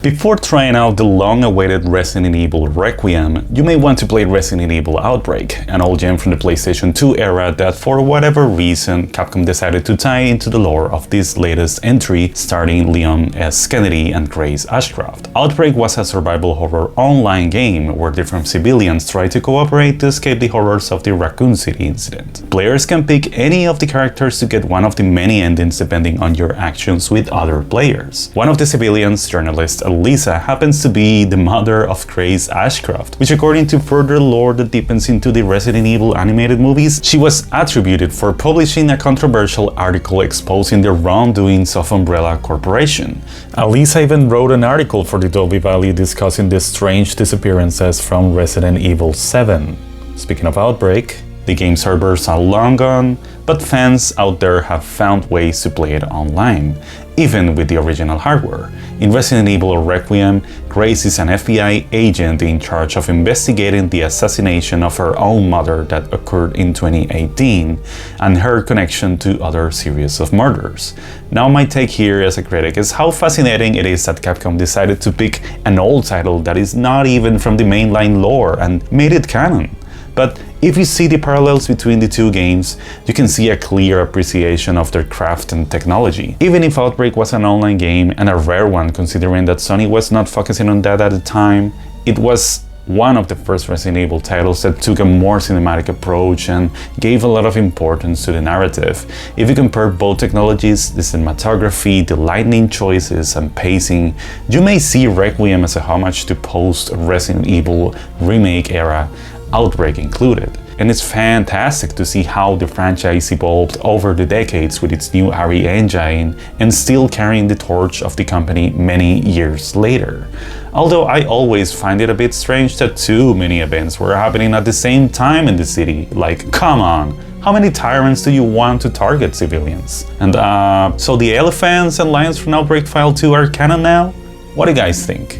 Before trying out the long-awaited Resident Evil Requiem, you may want to play Resident Evil Outbreak, an old gem from the PlayStation 2 era that for whatever reason Capcom decided to tie into the lore of this latest entry starring Leon S. Kennedy and Grace Ashcroft. Outbreak was a survival horror online game where different civilians try to cooperate to escape the horrors of the Raccoon City incident. Players can pick any of the characters to get one of the many endings depending on your actions with other players. One of the civilians, journalist Lisa, happens to be the mother of Grace Ashcroft, which according to further lore that deepens into the Resident Evil animated movies, she was attributed for publishing a controversial article exposing the wrongdoings of Umbrella Corporation. Lisa even wrote an article for the Dolby Valley discussing the strange disappearances from Resident Evil 7. Speaking of Outbreak, the game servers are long gone, but fans out there have found ways to play it online, even with the original hardware. In Resident Evil Requiem, Grace is an FBI agent in charge of investigating the assassination of her own mother that occurred in 2018 and her connection to other series of murders. Now my take here as a critic is how fascinating it is that Capcom decided to pick an old title that is not even from the mainline lore and made it canon. But if you see the parallels between the two games, you can see a clear appreciation of their craft and technology. Even if Outbreak was an online game, and a rare one considering that Sony was not focusing on that at the time, it was one of the first Resident Evil titles that took a more cinematic approach and gave a lot of importance to the narrative. If you compare both technologies, the cinematography, the lighting choices, and pacing, you may see Requiem as a homage to post-Resident Evil remake era, Outbreak included. And it's fantastic to see how the franchise evolved over the decades with its new RE engine and still carrying the torch of the company many years later. Although I always find it a bit strange that too many events were happening at the same time in the city. Like, come on! How many tyrants do you want to target civilians? And so the elephants and lions from Outbreak File 2 are canon now? What do you guys think?